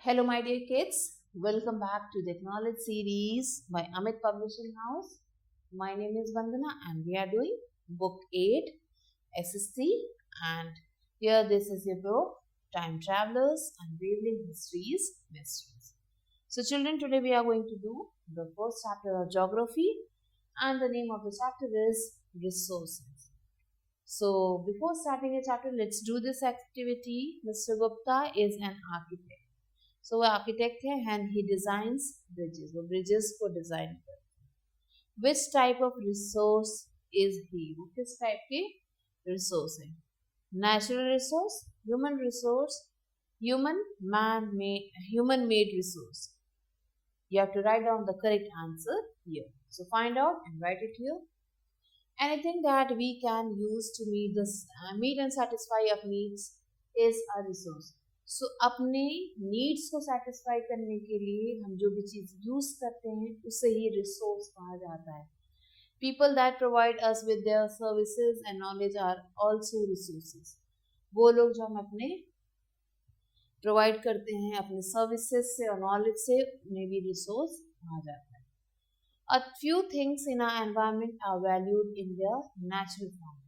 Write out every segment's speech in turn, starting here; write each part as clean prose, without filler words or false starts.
Hello, my dear kids. Welcome back to the Knowledge series by Amit Publishing House. My name is Vandana and we are doing Book 8, SSC. And here this is your book, Time Travelers Unveiling Histories, Mysteries. So children, today we are going to do the first chapter of Geography and the name of the chapter is Resources. So before starting the chapter, let's do this activity. Mr. Gupta is an architect. So वो architect है and he designs bridges वो bridges को design करते हैं which type of resource is he वो किस type के resource है natural resource human made resource you have to write down the correct answer here so find out and write it here anything that we can use to meet and satisfy our needs is a resource सो अपने needs को satisfy करने के लिए हम जो भी चीज use करते हैं उसे ही रिसोर्स कहा जाता है people that provide us with their services and knowledge are also resources वो लोग जो हम अपने प्रोवाइड करते हैं अपने सर्विसेज से और नॉलेज से उन्हें भी रिसोर्स कहा जाता है a few things in our environment are valued in their natural form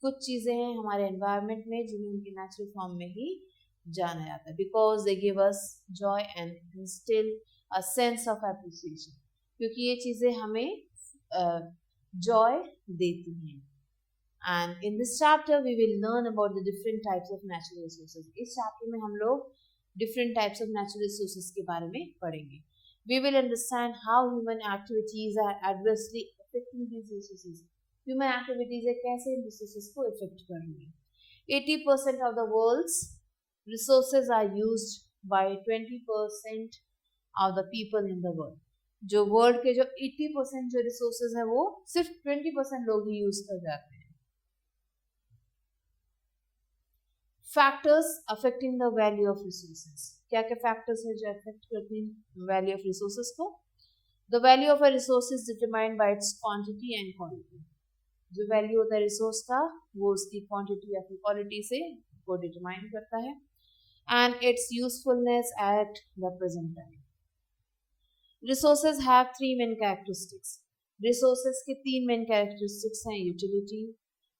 कुछ चीजें हैं हमारे एनवायरनमेंट में जिन्हें उनके नेचुरल फॉर्म में ही जाना जाता है because they give us joy and instil a sense of appreciation क्योंकि ये चीज़ें हमें जॉय देती हैं and in this chapter we will learn about the different types of natural resources इस चैप्टर में हम लोग different types of natural resources के बारे में पढ़ेंगे we will understand how human activities are adversely affecting these resources human activities कैसे इन रिसोर्सेज को इफेक्ट कर रही है 80% of the world's resources are used by 20% of the people in the world. जो वर्ल्ड के जो 80% जो रिसोर्सेज है वो सिर्फ 20% लोग ही यूज कर जाते हैं factors affecting the value of resources क्या क्या फैक्टर्स है जो अफेक्ट करते हैं वैल्यू ऑफ रिसोर्सेज को the value of a resource is determined by it's quantity and quality जो वैल्यू होता है रिसोर्स का वो उसकी क्वांटिटी या फिर क्वालिटी से को डिटरमाइन करता है and its usefulness at the present time. Resources have three main characteristics. Resources के तीन main characteristics हैं utility,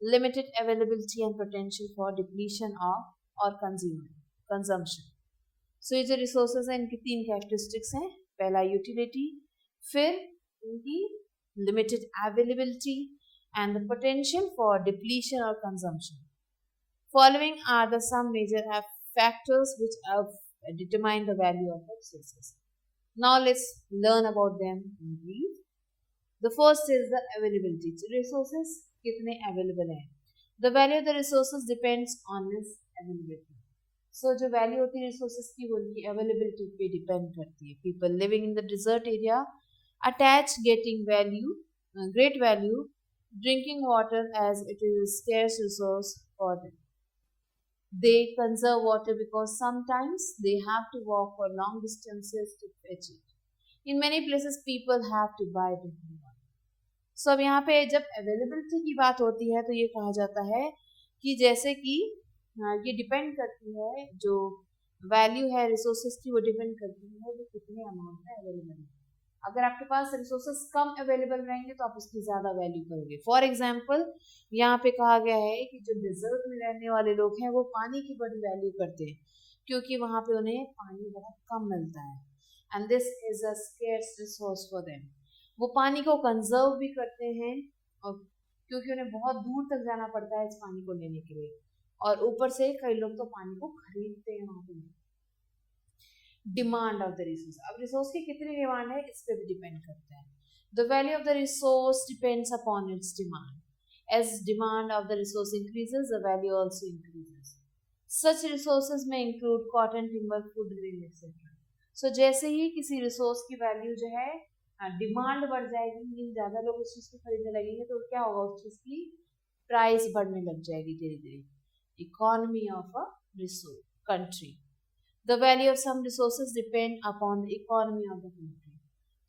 limited availability and potential for depletion of or consumption. So ये जो resources हैं इनकी तीन characteristics हैं पहला utility, फिर इनकी limited availability and the potential for depletion or consumption. Following are the some major factors which have determined the value of the resources. Now let's learn about them in brief. The first is the availability. Resources कितने available हैं? The value of the resources depends on its availability. So जो value होती है resources की वो उनकी availability पे depend करती है. People living in the desert area attach great value, drinking water as it is a scarce resource for them. They conserve water because sometimes they have to walk for long distances to fetch it. In many places, people have to buy drinking water. So अब यहाँ पे जब availability की बात होती है तो ये कहा जाता है कि जैसे कि ये डिपेंड करती है जो वैल्यू है रिसोर्सेज की वो डिपेंड करती है वो कितने अमाउंट में अवेलेबल है अगर आपके पास रिसोर्सेज कम अवेलेबल रहेंगे तो आप उसकी ज़्यादा वैल्यू करोगे फॉर एग्जाम्पल यहाँ पे कहा गया है कि जो डिजर्ट में रहने वाले लोग हैं वो पानी की बड़ी वैल्यू करते हैं क्योंकि वहाँ पे उन्हें पानी बहुत कम मिलता है and this is a scarce resource for them वो पानी को कंजर्व भी करते हैं और क्योंकि उन्हें बहुत दूर तक जाना पड़ता है इस पानी को लेने के लिए और ऊपर से कई लोग तो पानी को खरीदते हैं वहाँ पे डिमांड ऑफ द रिसोर्स अब रिसोर्स की कितनी डिमांड है इस पे भी डिपेंड करता है the value of the resource depends upon its demand as demand of the resource increases the value also increases such resources में include cotton timber food grain etcetera so जैसे ही किसी रिसोर्स की वैल्यू जो है demand बढ़ जाएगी mean ज़्यादा लोग उस चीज़ को खरीदने लगेंगे तो क्या होगा उस चीज़ की प्राइस बढ़ने लग जाएगी धीरे धीरे economy of a resource country The value of some resources depend upon the economy of the country.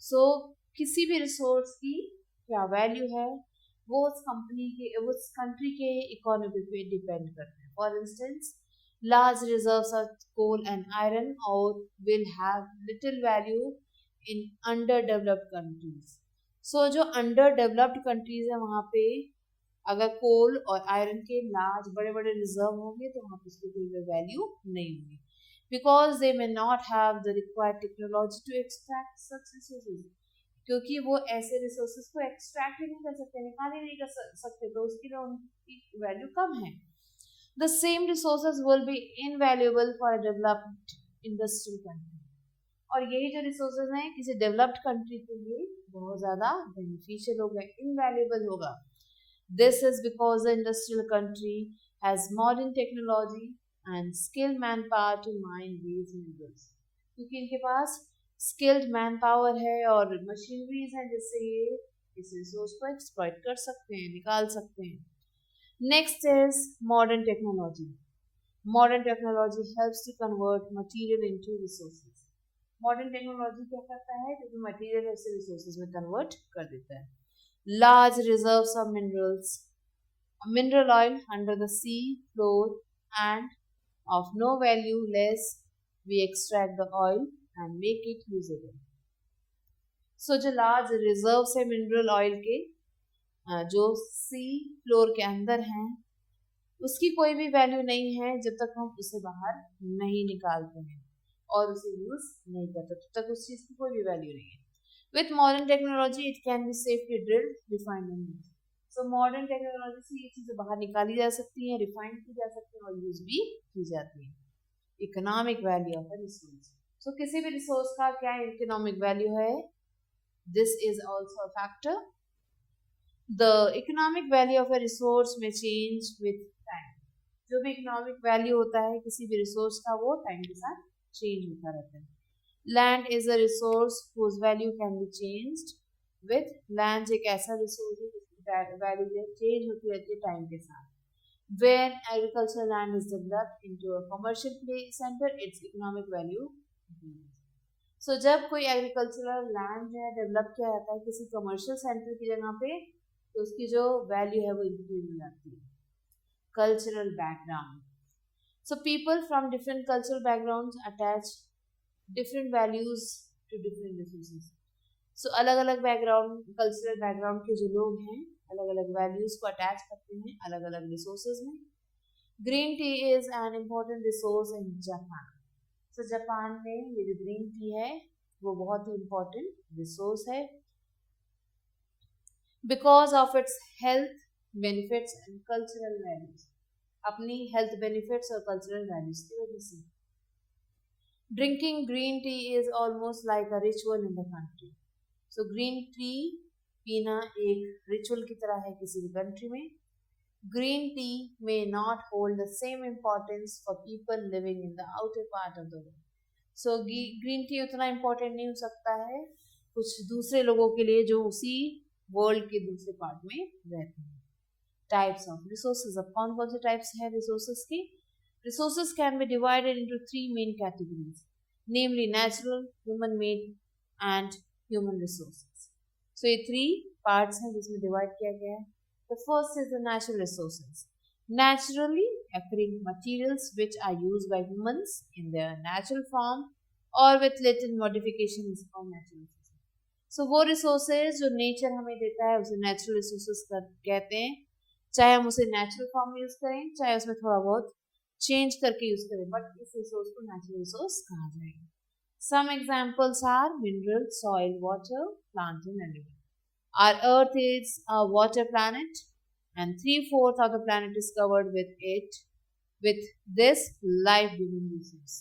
So किसी भी रिसोर्स की क्या वैल्यू है वो उस कंट्री के इकोनॉमी पे डिपेंड करते हैं for instance Large reserves of coal and iron ore will have little value in underdeveloped countries. So जो underdeveloped countries है वहाँ पे अगर कोल और आयरन के लार्ज बड़े बड़े रिजर्व होंगे तो वहाँ पे उसकी कोई वैल्यू नहीं होगी, because they may not have the required technology to extract such resources, क्योंकि वो ऐसे रिसोर्सेज को एक्सट्रैक्ट ही नहीं कर सकते, निकाल ही नहीं कर सकते, तो उसके लिए उनकी वैल्यू कम है. The same resources will be invaluable for a developed industrial country. और यही जो रिसोर्सेज हैं किसी डेवलप्ड कंट्री के लिए बहुत ज़्यादा बेनिफिशियल होगा, इनवैल्यूएबल होगा. This is because the industrial country has modern technology and skilled man power to mine these minerals, क्योंकि इनके पास स्किल्ड मैन पावर है और मशीनरीज हैं जिससे ये इस रिसोर्स को एक्सप्लॉइट कर सकते हैं, निकाल सकते हैं. Next is modern technology. Modern technology helps to convert material into resources. Modern technology क्या करता है, क्योंकि material ऐसे resources में convert कर देता है. Large reserves of minerals, mineral oil under the sea floor and of no value less we extract the oil and make it usable. So जो large reserves है mineral oil के जो sea floor के अंदर हैं उसकी कोई भी वैल्यू नहीं है जब तक हम उसे बाहर नहीं निकालते हैं और उसे यूज नहीं करते, तब तक उस चीज की कोई भी वैल्यू नहीं है. With modern technology it can be safely drilled, refined and used. So modern technology से ये चीजें बाहर निकाली जा सकती हैं, रिफाइंड की जा सकती हैं और यूज भी की जाती है. Economic value of a resource. So किसी भी रिसोर्स का क्या इकोनॉमिक वैल्यू है, this is also a factor. The economic value of a resource may change with time. जो भी इकोनॉमिक वैल्यू होता है किसी भी रिसोर्स का वो टाइम के साथ चेंज होता रहता है. Land is a resource whose value can be changed with. Land एक ऐसा रिसोर्स है जिसकी वैल्यू चेंज होती रहती है टाइम के साथ. When agricultural land is developed into a commercial center, its economic value increases. So जब कोई एग्रीकल्चरल लैंड है डेवलप किया जाता है किसी कमर्शियल सेंटर की जगह पे तो उसकी जो वैल्यू है वो इंक्रीज हो जाती है. Cultural background. So people from different cultural background attach different values to different resources. So अलग अलग बैकग्राउंड कल्चरल बैकग्राउंड के जो लोग हैं अलग अलग वैल्यूज को अटैच करते हैं अलग अलग रिसोर्सेज में. Green tea is an important resource in Japan. So Japan में ये जो ग्रीन टी है वो बहुत ही इम्पोर्टेंट रिसोर्स है because of its health benefits and cultural values. अपनी health benefits और cultural values की वजह से. Drinking green tea is almost like a ritual in the country. So green tea पीना एक ritual की तरह है किसी भी country में. Green tea may not hold the same importance for people living in the outer part of the world. So green tea उतना important नहीं हो सकता है कुछ दूसरे लोगों के लिए जो उसी वर्ल्ड के दूसरे पार्ट में रहते हैं. Types of resources. अब कौन कौन से टाइप्स हैं रिसोर्सेज की. Resources can be divided into 3 main categories, namely natural, human made and human resources. So ये 3 पार्ट्स हैं जिसमें डिवाइड किया गया है. The first is the natural resources. Naturally occurring materials which are used by humans in their natural form or with little modifications from natural. सो वो resources जो nature हमें देता है उसे नेचुरल रिसोर्सेज कहते हैं, चाहे हम उसे नेचुरल फॉर्म में यूज करें चाहे उसमें थोड़ा बहुत चेंज करके यूज करें, बट इस रिसोर्स को नेचुरल रिसोर्स कहा जाएगा. Some examples are mineral, soil, water, plant and animal. Our earth is a water planet and 3/4 of the planet is covered with this life giving resource.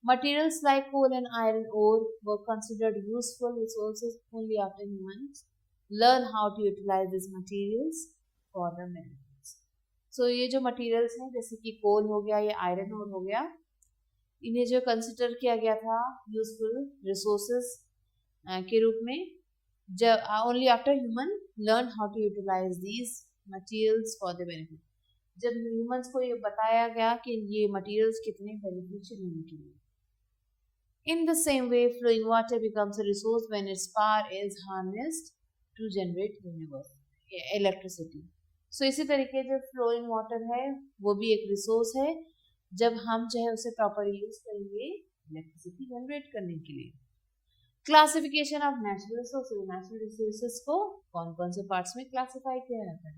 Materials like coal and iron ore were considered useful resources only after humans learn how to utilize these materials for the benefits. So ये जो materials हैं जैसे कि coal हो गया या iron ore हो गया, इन्हें जो consider किया गया था useful resources के रूप में जब only after human learn how to utilize these materials for the benefit. जब humans को ये बताया गया कि ये materials कितने beneficial हैं उनके लिए. In the same way, flowing water becomes a resource when its power is harnessed to generate electricity. So इसी तरीके जो flowing water है वो भी एक resource है जब हम जो है उसे प्रॉपर यूज करेंगे इलेक्ट्रिसिटी जनरेट करने के लिए। क्लासिफिकेशन ऑफ नेचुरल रिसोर्सेज को कौन कौन से पार्ट्स में क्लासिफाई किया जाता है?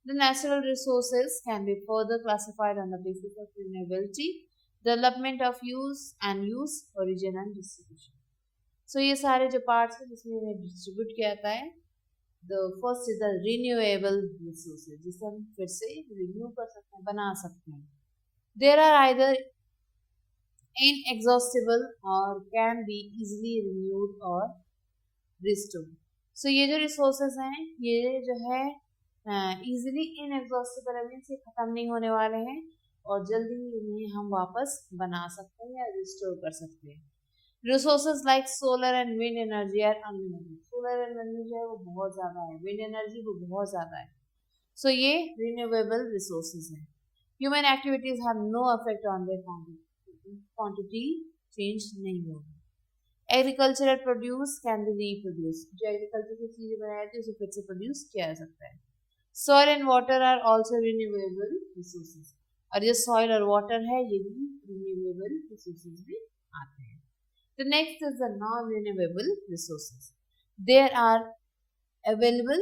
The natural resources can be further classified on the basis of renewability, development of use, origin and distribution. So ये सारे जो parts हैं जिसमें इन्हें distribute किया जाता है, the first is the renewable resources, जिसे हम फिर से renew कर सकते हैं, बना सकते हैं. There are either inexhaustible or can be easily renewed or restored. So ये जो resources हैं, ये जो है इजिली इनएग्जॉस्टिबल है, मीन्स ये खत्म नहीं होने वाले हैं और जल्दी ही इन्हें हम वापस बना सकते हैं या रिस्टोर कर सकते हैं. Resources like solar and wind energy are unlimited. Solar energy जो है वो बहुत ज़्यादा है, विंड एनर्जी वो बहुत ज़्यादा है. सो ये रिन्यूएबल रिसोर्सेज हैं. Human activities have no effect on their quantity change नहीं होगी. Agricultural produce can be reproduce. जो एग्रीकल्चर की चीज़ें बनाई जाती है उसे फिर से प्रोड्यूस किया जा सकता है. Soil and water are also renewable resources. और जो soil और water है ये भी renewable resources में आते हैं. The next is the non-renewable resources. These are available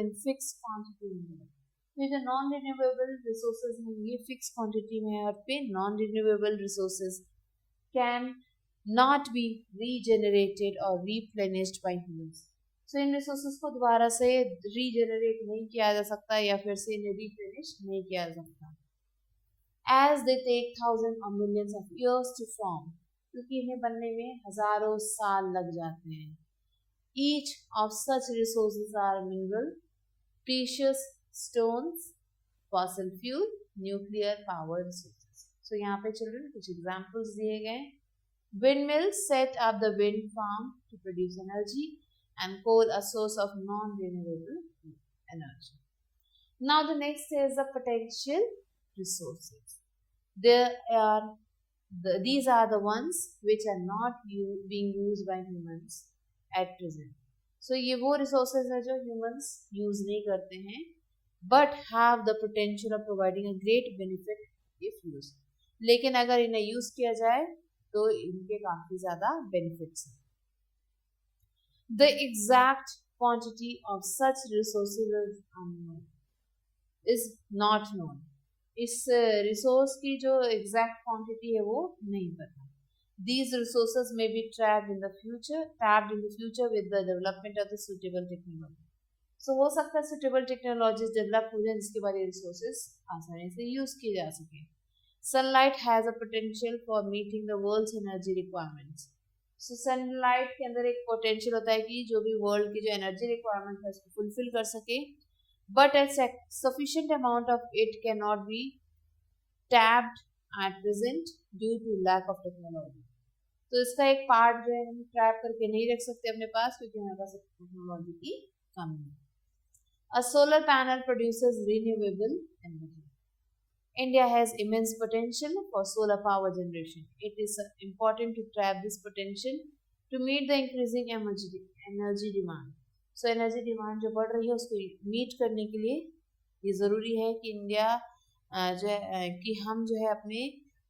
in fixed quantity. ये जो non-renewable resources हैं ये fixed quantity में है और पे non-renewable resources can not be regenerated or replenished by humans. So in resources को दोबारा से रीजेनरेट नहीं किया जा सकता या फिर से इन्हें रिप्लेनिश नहीं किया जा सकता. As they take thousands or millions of years to form, क्योंकि इन्हें बनने में हजारों साल लग जाते हैं. Each of such resources are mineral, precious stones, fossil fuel, nuclear power resources. So यहाँ पे children कुछ examples दिए गए. Windmills set up the wind farm to produce energy, and coal a source of non-renewable energy. Now the next is the potential resources. These are the ones which are not being used by humans at present. So ये वो resources है जो humans use नहीं करते हैं, but have the potential of providing a great benefit if used. लेकिन अगर इन्हें use किया जाए तो इनके काफी ज़्यादा benefits हैं. The exact quantity of such resources is not known. इस resource की जो exact quantity है वो नहीं पता. These resources may be tapped in the future with the development of the suitable technology. So हो सकता है suitable technologies develop हो जाए जिसके बाद ये resources आसानी से use किए जा सके. Sunlight has a potential for meeting the world's energy requirements. So sunlight के अंदर एक पोटेंशियल होता है कि जो भी वर्ल्ड की जो एनर्जी रिक्वायरमेंट है उसको फुलफिल कर सके, but a sufficient amount of it can not be tapped at present due to lack of technology. तो इसका एक पार्ट जो है हम ट्रैप करके नहीं रख सकते अपने पास क्योंकि हमारे पास टेक्नोलॉजी की कमी है. अ solar panel produces renewable energy. India has immense potential for solar power generation. It is important to tap this potential to meet the increasing energy demand. So energy demand जो बढ़ रही है उसको meet करने के लिए ये ज़रूरी है कि इंडिया जो है कि हम जो है अपने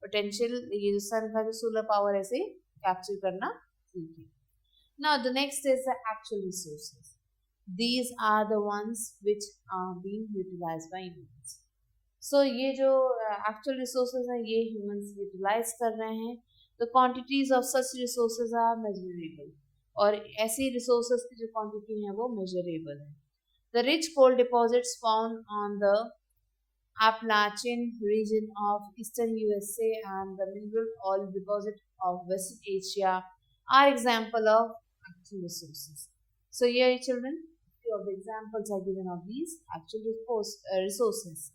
potential ये जो सन का जो solar power है इसे capture करना सीखें. Now the next is the actual resources. These are the ones which are being utilized by humans. So ये जो actual resources हैं ये humans utilize कर रहे हैं. The quantities of such resources are measurable. और ऐसी resources की जो quantity है वो measurable है. The rich coal deposits found on the Appalachian region of eastern USA and the mineral oil deposit of Western Asia are example of actual resources. So here children, few of the examples are given of these actual resources.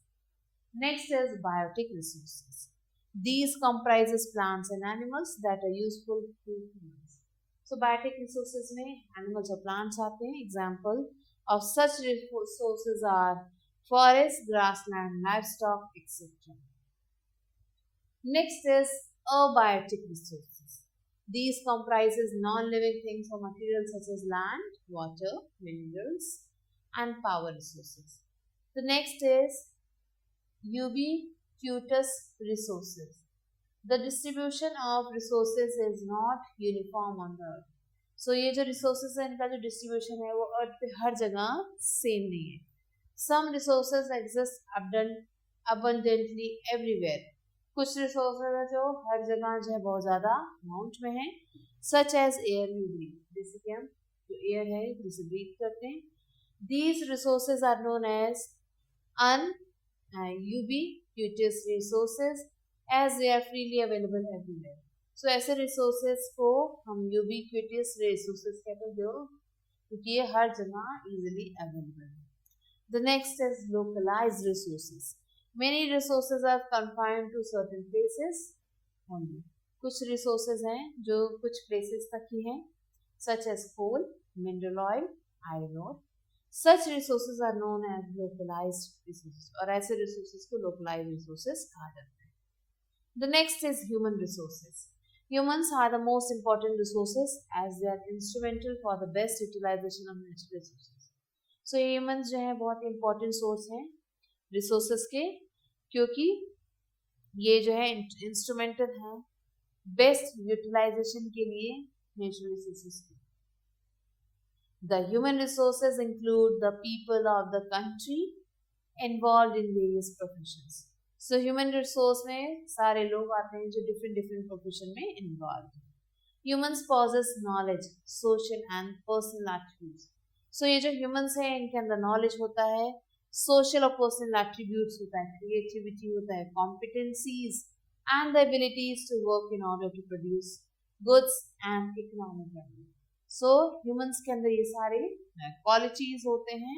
Next is biotic resources. These comprises plants and animals that are useful to humans. So biotic resources में animals और plants आते हैं. Example of such resources are forest, grassland, livestock, etc. Next is abiotic resources. These comprises non-living things or materials such as land, water, minerals, and power resources. The next is UV futures resources. The distribution of resources is not uniform on the earth. So ये जो resources है इनका जो distribution है वो अर्थ पे हर जगह same नहीं है. Some resources exist abundantly everywhere. कुछ resources है जो हर जगह जो है बहुत ज़्यादा amount में है, such as air you breathe. जैसे कि हम जो air है जिसे breathe करते हैं. These resources are known as ubiquitous resources as they are freely available everywhere. So ऐसे resources को हम ubiquitous resources कहते हैं जो क्योंकि ये हर जगह easily available है. The next is localized resources. Many resources are confined to certain places only. कुछ resources हैं जो कुछ places तक ही हैं, such as coal, mineral oil, iron ore. Such resources are known as localized resources. और ऐसे resources को localized resources कहा जाता है. The next is human resources. Humans are the most important resources as they are instrumental for the best utilization of natural resources. So humans जो है बहुत important source हैं resources के, क्योंकि ये जो है instrumental हैं best utilization के लिए natural resources की. The human resources include the people of the country involved in various professions. So human resource में सारे लोग आते हैं जो different profession में involved हैं. Humans possess knowledge, social and personal attributes. So ये जो humans हैं इनके अंदर knowledge होता है, social और personal attributes होता है, creativity होता है, competencies and the abilities to work in order to produce goods and economic value. So humans के अंदर ये सारे qualities होते हैं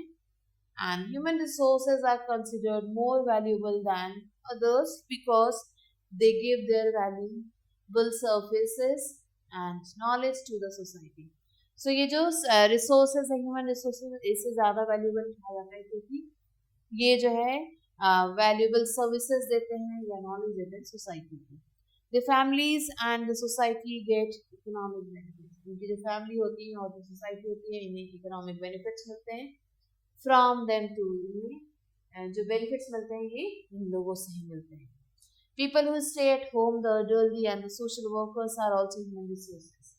and human resources are considered more valuable than others because they give their valuable services and knowledge to the society. So ये जो resources है human resources इससे ज़्यादा valuable कहा जाता है क्योंकि ये जो है valuable services देते हैं या knowledge देते हैं society को. The families and the society get economic benefits. इनकी जो family होती है और जो society होती है इन्हें economic benefits मिलते हैं from them to इन्हें जो benefits मिलते हैं ये इन लोगों से ही मिलते हैं. People who stay at home, the elderly and the social workers are also human resources.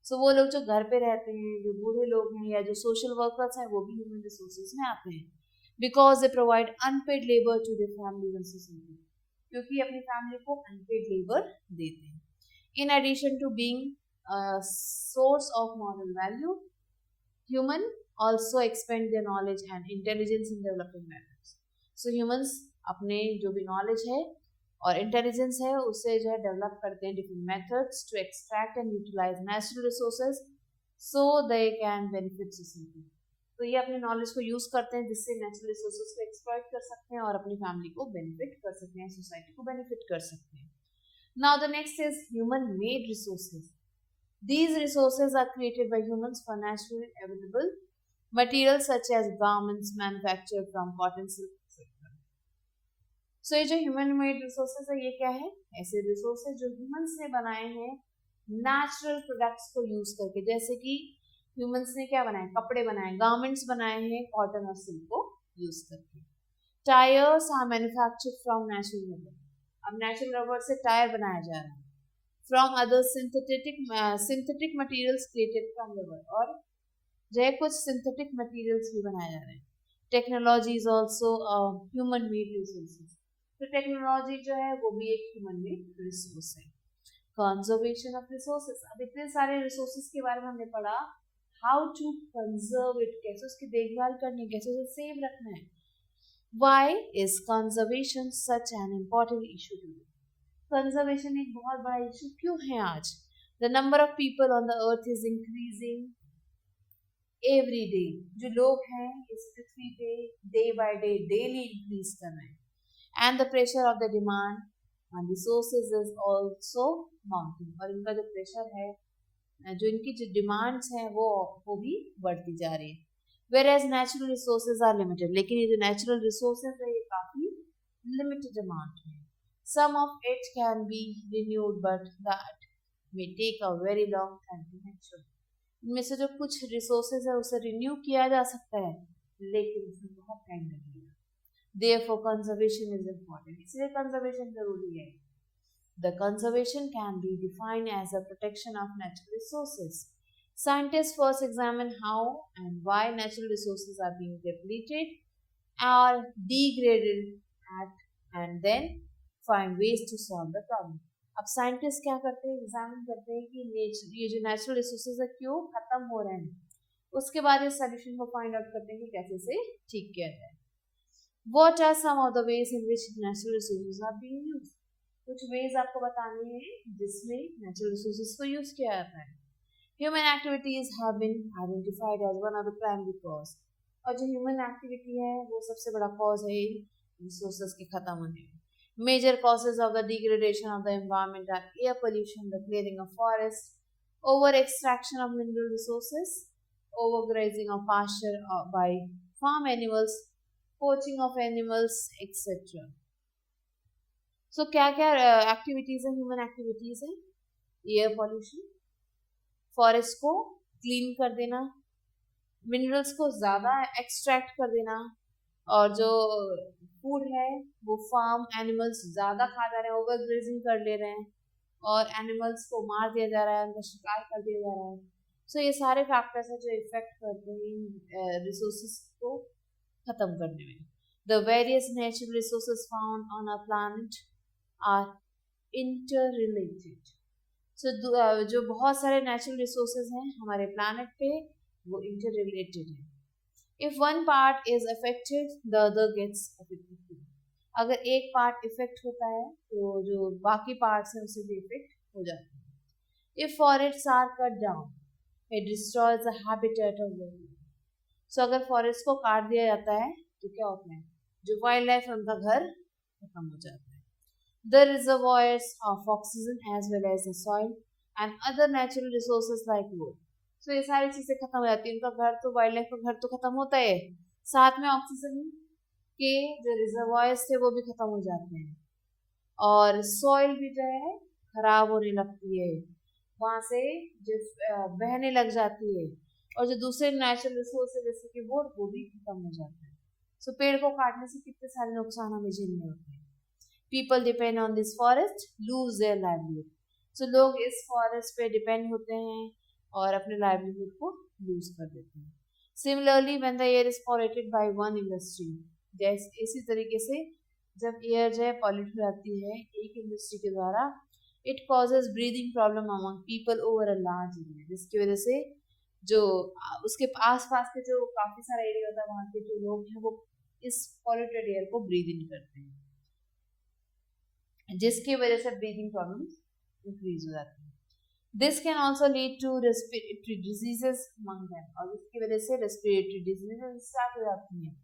So वो लोग जो घर पे रहते हैं, जो बूढ़े लोग हैं या जो social workers हैं वो भी human resources में आते हैं because they provide unpaid labor to their families and society. क्योंकि अपनी family को unpaid labor देते हैं. In addition to being a source of moral value, human also expend their knowledge and intelligence in developing matters. So humans अपने जो भी knowledge है और intelligence है उससे जो है develop करते हैं different methods to extract and utilize natural resources so they can benefit society. तो ये अपने knowledge को use करते हैं जिससे natural resources को exploit कर सकते हैं और अपनी family को benefit कर सकते हैं, society को benefit कर सकते हैं. Now the next is human made resources. These resources are created by humans for naturally available materials such as garments manufactured from cotton, silk, etc. So ये जो human made resources है ये क्या है? ऐसे resources जो humans ने बनाए हैं natural products को use करके, जैसे कि humans ने क्या बनाए? कपड़े बनाए, garments बनाए हैं cotton और silk को use करके. Tires are manufactured from natural rubber. अब natural rubber से टायर बनाया जा रहा है. From other synthetic materials created from rubber, और जो है कुछ synthetic materials भी बनाए जा रहे हैं. Technology is also human made resources. तो टेक्नोलॉजी जो है वो भी एक ह्यूमन मेड रिसोर्स है. Conservation of resources. अब इतने सारे रिसोर्सेज के बारे में हमने पढ़ा, हाउ टू कंजर्व इट, कैसे उसकी देखभाल करनी है, कैसे उसे सेव रखना है. Why is conservation such an important issue today? Conservation एक बहुत बड़ा इशू क्यों है आज? The number of people on the earth is increasing every day. जो लोग हैं इस पृथ्वी पे day by day daily increase कर रहे हैं. And the pressure of the demand on resources is also mounting. और इनका जो pressure है, जो इनकी जो demands हैं वो भी बढ़ती जा रही है. Whereas natural resources are limited. लेकिन ये जो natural resources है ये काफी limited amount है. Some of it can be renewed, but that may take a very long time to mature. इनमें से जो कुछ resources है उसे renew किया जा सकता है, लेकिन उसमें बहुत time लगेगा. Therefore, conservation is important. इसलिए conservation जरूरी है. The conservation can be defined as a protection of natural resources. Scientists first examine how and why natural resources are being depleted or degraded at, and then find ways to solve the problem. अब scientist क्या करते हैं, examine करते हैं कि ये जो natural resources है क्यों खत्म हो रहे हैं, उसके बाद इस सोल्यूशन को फाइंड आउट करते हैं कि कैसे से ठीक किया जाए. What are some of the ways in which natural resources are being used? कुछ वेज आपको बताने हैं जिसमें नेचुरल रिसोर्सेज को यूज किया जाता है. Human activities have been identified as one of the primary cause. और जो ह्यूमन एक्टिविटी है वो सबसे बड़ा कॉज है रिसोर्सेज के खत्म होने में. Major causes of the degradation of the environment are air pollution, the clearing of forest, over extraction of mineral resources, overgrazing of pasture by farm animals, poaching of animals, etc. So क्या क्या activities है, human activities है? Air pollution, forest को clean कर देना, minerals को ज़्यादा extract कर देना, और जो फूड है वो फार्म एनिमल्स ज़्यादा खा जा रहे हैं, ओवर ग्रेजिंग कर ले रहे हैं, और एनिमल्स को मार दिया जा रहा है, उनका शिकार कर दिया जा रहा है. सो ये सारे फैक्टर्स हैं जो इफेक्ट करते हैं रिसोर्सेज को ख़त्म करने में. The various natural resources found on a planet are interrelated. So जो बहुत सारे नेचुरल रिसोर्सेज हैं हमारे प्लैनेट पे वो इंटररिलेटेड है. If one part is affected the other gets affected. अगर एक पार्ट इफेक्ट होता है तो जो बाकी पार्ट्स हैं उसे भी इफेक्ट हो जाते हैं. If forests are cut down it destroys the habitat of wildlife. So अगर फॉरेस्ट को काट दिया जाता है तो क्या होता है, जो वाइल्ड लाइफ है उनका घर खत्म हो जाता है. The reservoirs of oxygen as well as the soil and other natural resources like wood. So ये सारी चीजें खत्म हो जाती है. उनका घर तो, वाइल्ड लाइफ का घर तो खत्म होता है, साथ में ऑक्सीजन के जो रिजर्वॉयर्स थे वो भी खत्म हो जाते हैं, और सॉइल भी जो है खराब होने लगती है, वहां से जो बहने लग जाती है, और जो दूसरे नेचुरल रिसोर्स है जैसे कि वो भी खत्म हो जाता है. सो पेड़ को काटने से कितने सारे नुकसान हमें झेलने होते हैं. People depend on this forest lose their livelihood. So लोग इस फॉरेस्ट पे डिपेंड होते हैं और अपने लाइवलीहुड को लूज कर देते हैं. Similarly when the air is polluted by one industry, जैसे इसी तरीके से जब एयर जो है पॉल्यूट हो जाती है एक इंडस्ट्री के द्वारा, it causes breathing problem among people over a large area. जिसकी वजह से जो उसके आसपास के जो काफी सारा एरिया होता है वहाँ के जो लोग हैं वो इस पॉल्यूटेड एयर को ब्रीद इन करते हैं, जिसकी वजह से ब्रीदिंग प्रॉब्लम्स इंक्रीज हो जाती है. This can also lead to respiratory diseases among them. और इसकी वजह से रेस्पिरेटरी डिजीजेस स्टार्ट हो जाती हैं.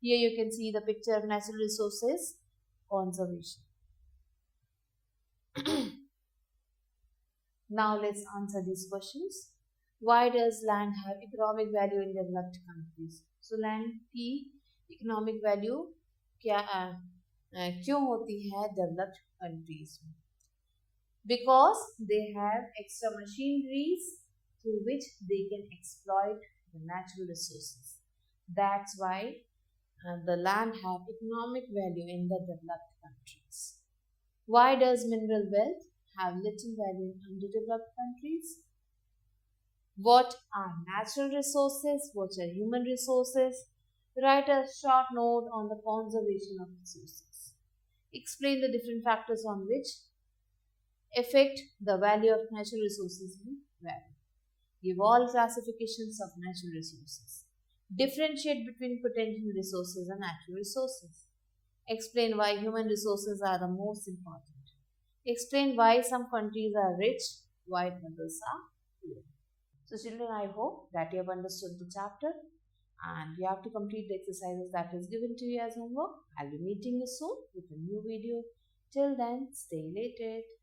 Here you can see the picture of natural resources conservation. Now let's answer these questions. Why does land have economic value in developed countries? So land की economic value क्यों होती है developed countries में? Because they have extra machineries through which they can exploit the natural resources. That's why the land have economic value in the developed countries. Why does mineral wealth have little value in underdeveloped countries? What are natural resources? What are human resources? Write a short note on the conservation of resources. Explain the different factors on which affect the value of natural resources in value. Give all classifications of natural resources. Differentiate between potential resources and natural resources. Explain why human resources are the most important. Explain why some countries are rich while others are poor. So children, I hope that you have understood the chapter and you have to complete the exercises that is given to you as homework. I'll be meeting you soon with a new video. Till then, stay related.